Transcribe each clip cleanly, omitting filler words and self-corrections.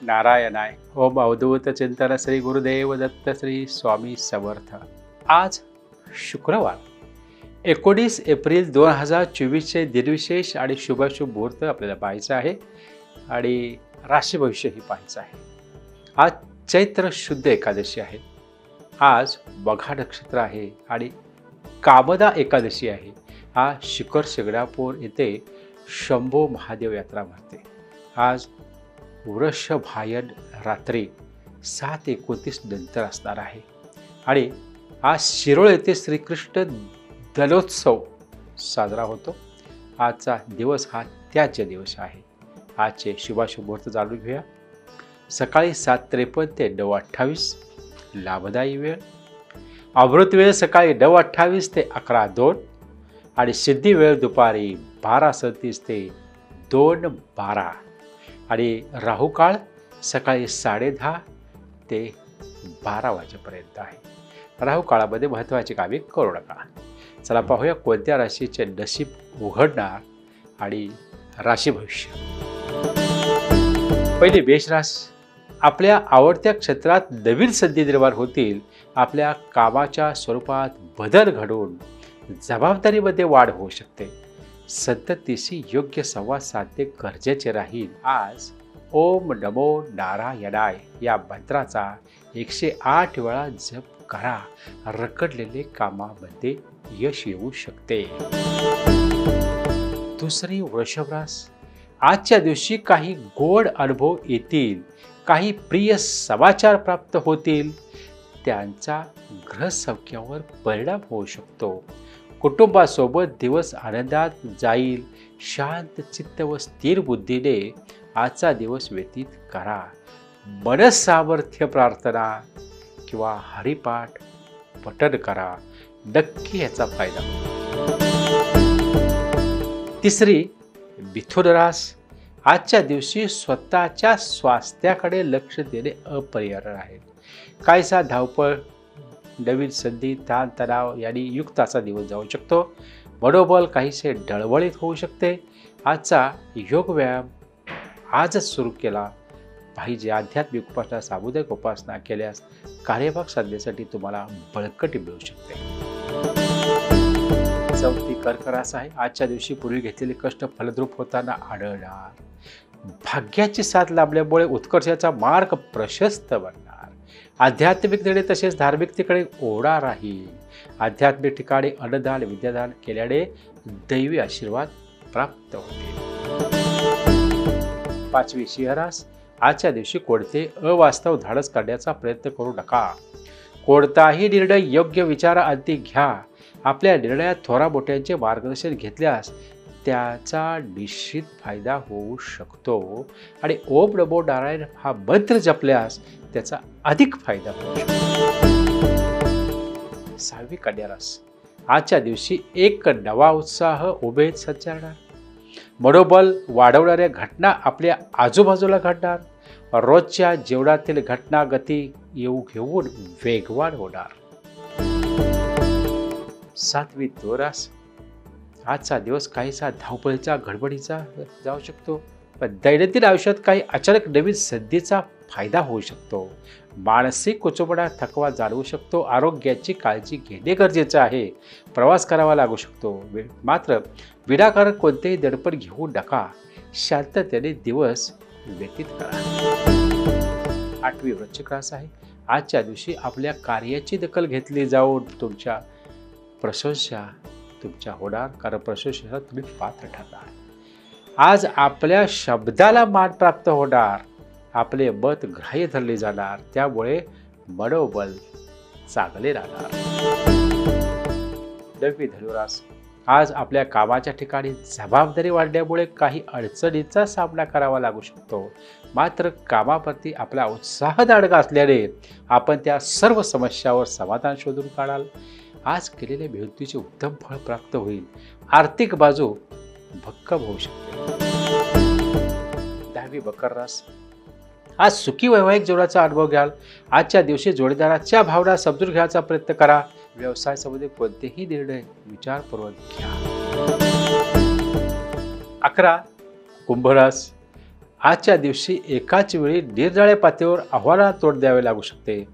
नारायणाय. ओम अवधूत चिंतन श्री गुरुदेव दत्त श्री स्वामी समर्थ. आज शुक्रवार 19 एप्रिल 2024चे दिनविशेष आणि शुभाशुभ मुहूर्त आपल्याला पाहायचं आहे आणि राशी भविष्यही पाहायचं आहे. आज चैत्र शुद्ध एकादशी आहे. आज बघा नक्षत्र आहे आणि कामदा एकादशी आहे. आज शिखर शिंगणापूर येथे शंभो महादेव यात्रा भरते. आज वृषभायन रात्री 7:29 नंतर असणार आहे आणि आज शिरोळ येथे श्रीकृष्ण दलोत्सव साजरा होतो. आजचा दिवस हा त्याज्य दिवस आहे. आजचे शुभाशुभ मुहूर्त जाणून घेऊया. सकाळी 7:53 ते 9:28 लाभदायी वेळ. अमृत वेळ सकाळी 9:28 ते 11:02 आणि सिद्धी वेळ दुपारी 12:37 ते 2:12 आणि राहू काळ सकाळी 10:30 ते 12 वाजेपर्यंत आहे. राहू काळामध्ये महत्त्वाची कामे करू नका. चला पाहूया कोणत्या राशीचे नशीब उघडणार आणि राशी भविष्य. पहिली मेष राशी. आपल्या आवडत्या क्षेत्रात नवीन संधी निर्माण होतील. आपल्या कामाच्या स्वरूपात बदल घडून जबाबदारीमध्ये वाढ होऊ शकते. संततीशी योग्य संवाद साधणे गरजेचे राहील. आज ओम नमो नारायणाय या मंत्राचा 108 वेळा जप करा. रखडलेले कामामध्ये यश येऊ शकते. दुसरी वृषभ राशी. आजच्या दिवशी काही गोड अनुभव येतील. काही प्रिय समाचार प्राप्त होतील. त्यांचा ग्रहसौख्यावर परिणाम होऊ शकतो. कुटुंबासोबत दिवस आनंदात जाईल. शांत चित्त व स्थिर बुद्धीने आजचा दिवस व्यतीत करा. मनसामर्थ्य प्रार्थना किंवा हरिपाठ पठण करा. नक्की याचा फायदा होईल. तिसरी मिथुन राशी. आजच्या दिवशी स्वतःच्या स्वास्थ्याकडे लक्ष देणे अपरिहार्य आहे. काहीसा धावपळ, नवीन संधी, ताणतणाव यांनी युक्त असा दिवस जाऊ शकतो. मनोबल काहीसे डळवळीत होऊ शकते. आजचा योग व्यायाम आजच सुरू केला पाहिजे. आध्यात्मिक उपासना, सामुदायिक उपासना केल्यास कार्यभाग साधण्यासाठी तुम्हाला बळकटी मिळू शकते. चौथी कर्क राशी आहे. आजच्या दिवशी पूर्वी घेतलेले कष्ट फलद्रूप होताना आढळणार. भाग्याची साथ लाभल्यामुळे उत्कर्षाचा मार्ग प्रशस्त बनणार. आध्यात्मिक निर्णय तसेच धार्मिकतेकडे ओढा राहील. आध्यात्मिक ठिकाणी अन्नदान विद्यादान केल्याने दैवी आशीर्वाद प्राप्त होते. पाचवी सिंह राशी. आजच्या दिवशी कोणते अवास्तव धाडस करण्याचा प्रयत्न करू नका. कोणताही निर्णय योग्य विचाराअंती घ्या. आपल्या निर्णयात थोरा मोठ्यांचे मार्गदर्शन घेतल्यास त्याचा निश्चित फायदा होऊ शकतो आणि ओम नमो नारायण हा मंत्र जपल्यास त्याचा अधिक फायदा होऊ शकतो. सहावी कन्या राशी. आजच्या दिवशी एक नवा उत्साह उमेद संचारणार. मनोबल वाढवणाऱ्या घटना आपल्या आजूबाजूला घडणार. रोजच्या जीवनातील घटना गती येऊ घेऊन वेगवान होणार. सातवी तुला राशी. आजचा दिवस काहीसा धावपळीचा गडबडीचा जाऊ शकतो. पण दैनंदिन आयुष्यात काही अचानक नवीन संधीचा फायदा होऊ शकतो. मानसिक कुचंबणा थकवा जाणवू शकतो. आरोग्याची काळजी घेणे गरजेचे आहे. प्रवास करावा लागू शकतो. मात्र विनाकारण कोणतेही दडपण घेऊ नका. शांततेने दिवस व्यतीत करा. आठवी वृश्चिक राशी आहे. आजच्या दिवशी आपल्या कार्याची दखल घेतली जाऊन तुमच्या प्रशंसा तुमच्या होणार. कारण प्रशंसेला तुम्ही पात्र ठरणार. आज आपल्या शब्दाला मान प्राप्त होणार. आपले मत ग्राह्य धरले जाणार. त्यामुळे मनोबल चांगले राहणार. नववी धनुराशी. आज आपल्या कामाच्या ठिकाणी जबाबदारी वाढल्यामुळे काही अडचणींचा सामना करावा लागू शकतो. मात्र कामाप्रती आपला उत्साह दांडगा असल्याने आपण त्या सर्व समस्यावर समाधान शोधून काढाल. आज केलेल्या मेहनतीचे उत्तम फळ प्राप्त होईल. आर्थिक बाजू भक्कम होऊ शकते. दहावी मकर राशी. आज सुखी वैवाहिक जीवनाचा अनुभव घ्याल. आजच्या दिवशी जोडीदाराच्या भावना समजून घ्यायचा प्रयत्न करा. व्यवसाय संबंधी कोणतेही निर्णय विचारपूर्वक घ्या. 11 कुंभ राशी. आजच्या दिवशी एकाच वेळी निरनिराळ्या पातळीवर आव्हानाला तोंड द्यावे लागू शकते.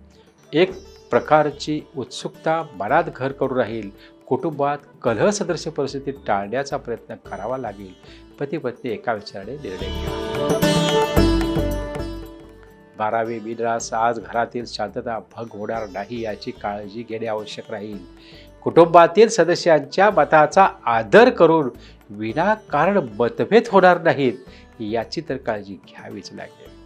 एक प्रकारची उत्सुकता मनात घर करून राहील. कुटुंबात कलह सदृश परिस्थिती टाळण्याचा प्रयत्न करावा लागेल. पती पत्नी एका विचाराने निर्णय घ्या. 12वी मीन रास, आज घरातील शांतता भंग होणार नाही याची काळजी घेणे आवश्यक राहील. कुटुंबातील सदस्यांच्या मताचा आदर करून विनाकारण मतभेद होणार नाहीत याची तर काळजी घ्यावीच लागेल.